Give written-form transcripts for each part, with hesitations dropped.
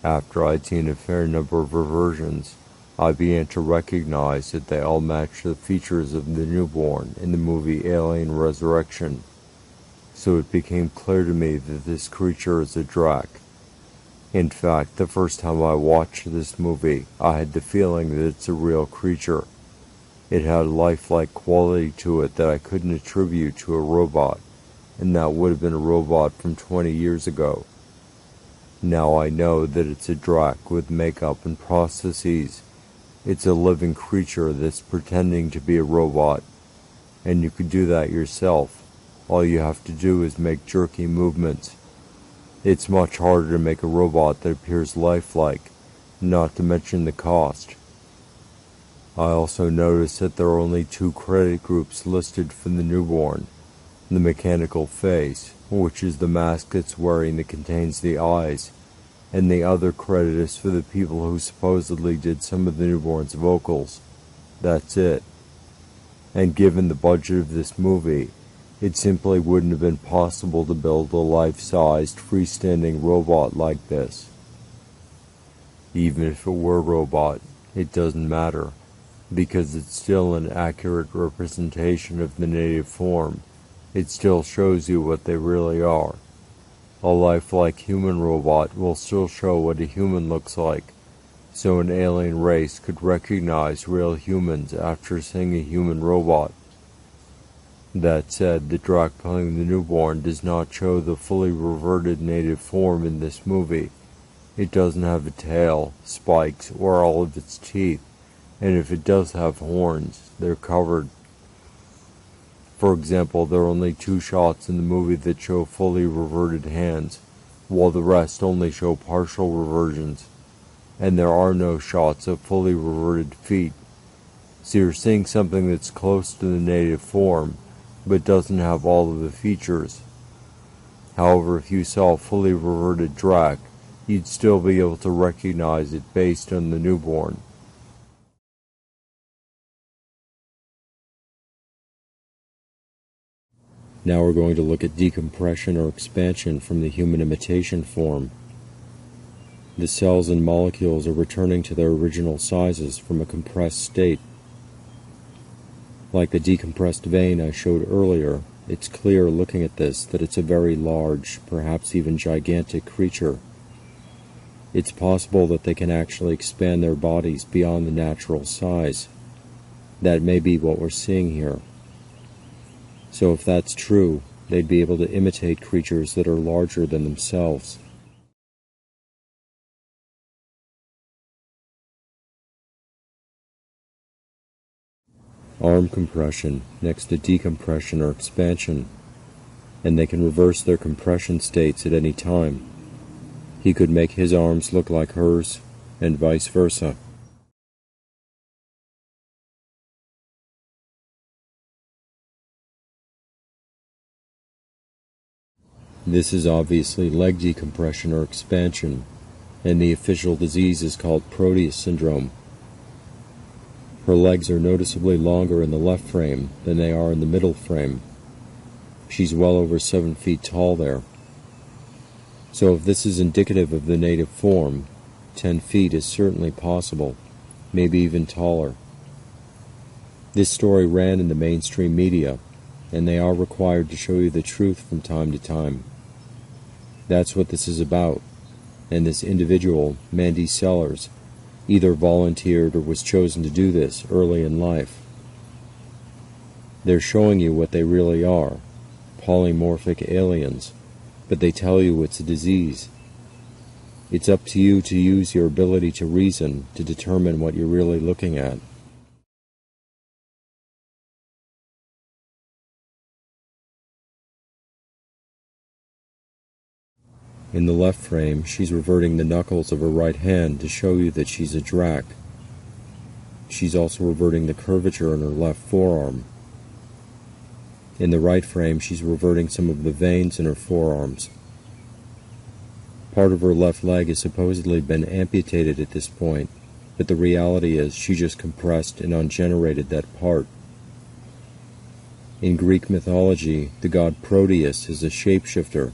After I'd seen a fair number of reversions, I began to recognize that they all matched the features of the newborn in the movie Alien Resurrection, so it became clear to me that this creature is a drac. In fact, the first time I watched this movie, I had the feeling that it's a real creature. It had a lifelike quality to it that I couldn't attribute to a robot, and that would have been a robot from 20 years ago. Now I know that it's a drac with makeup and processes. It's a living creature that's pretending to be a robot, and you could do that yourself. All you have to do is make jerky movements. It's much harder to make a robot that appears lifelike, not to mention the cost. I also noticed that there are only 2 credit groups listed for the newborn: the mechanical face, which is the mask it's wearing that contains the eyes, and the other credit is for the people who supposedly did some of the newborn's vocals. That's it. And given the budget of this movie, it simply wouldn't have been possible to build a life-sized, freestanding robot like this. Even if it were a robot, it doesn't matter, because it's still an accurate representation of the native form. It still shows you what they really are. A lifelike human robot will still show what a human looks like, so an alien race could recognize real humans after seeing a human robot. That said, the drac playing the newborn does not show the fully reverted native form in this movie. It doesn't have a tail, spikes, or all of its teeth, and if it does have horns, they're covered. For example, there are only 2 shots in the movie that show fully reverted hands, while the rest only show partial reversions, and there are no shots of fully reverted feet. So you're seeing something that's close to the native form, but doesn't have all of the features. However, if you saw a fully reverted drac, you'd still be able to recognize it based on the newborn. Now we're going to look at decompression or expansion from the human imitation form. The cells and molecules are returning to their original sizes from a compressed state. Like the decompressed vein I showed earlier, it's clear looking at this that it's a very large, perhaps even gigantic creature. It's possible that they can actually expand their bodies beyond the natural size. That may be what we're seeing here. So if that's true, they'd be able to imitate creatures that are larger than themselves. Arm compression next to decompression or expansion, and they can reverse their compression states at any time. He could make his arms look like hers, and vice versa. This is obviously leg decompression or expansion, and the official disease is called Proteus syndrome. Her legs are noticeably longer in the left frame than they are in the middle frame. She's well over 7 feet tall there. So if this is indicative of the native form, 10 feet is certainly possible, maybe even taller. This story ran in the mainstream media, and they are required to show you the truth from time to time. That's what this is about, and this individual, Mandy Sellers, either volunteered or was chosen to do this early in life. They're showing you what they really are, polymorphic aliens, but they tell you it's a disease. It's up to you to use your ability to reason to determine what you're really looking at. In the left frame, she's reverting the knuckles of her right hand to show you that she's a drac. She's also reverting the curvature in her left forearm. In the right frame, she's reverting some of the veins in her forearms. Part of her left leg has supposedly been amputated at this point, but the reality is she just compressed and ungenerated that part. In Greek mythology, the god Proteus is a shapeshifter,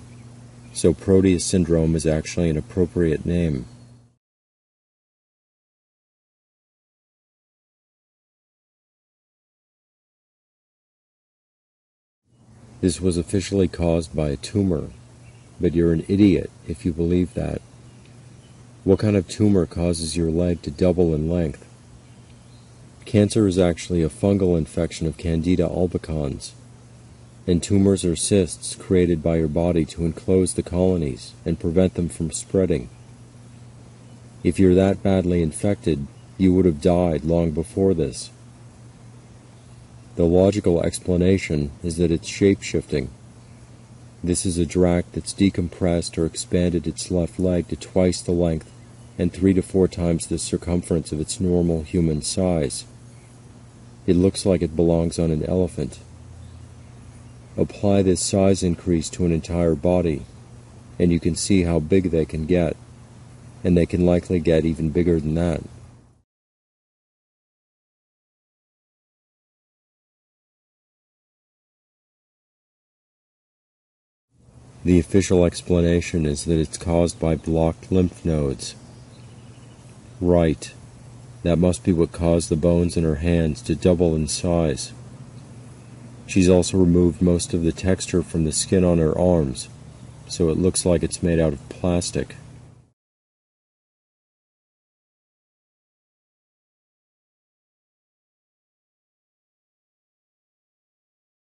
so Proteus syndrome is actually an appropriate name. This was officially caused by a tumor, but you're an idiot if you believe that. What kind of tumor causes your leg to double in length? Cancer is actually a fungal infection of Candida albicans, and tumors are cysts created by your body to enclose the colonies and prevent them from spreading. If you're that badly infected, you would have died long before this. The logical explanation is that it's shape-shifting. This is a drac that's decompressed or expanded its left leg to twice the length and 3 to 4 times the circumference of its normal human size. It looks like it belongs on an elephant. Apply this size increase to an entire body, and you can see how big they can get, and they can likely get even bigger than that. The official explanation is that it's caused by blocked lymph nodes. Right. That must be what caused the bones in her hands to double in size. She's also removed most of the texture from the skin on her arms, so it looks like it's made out of plastic.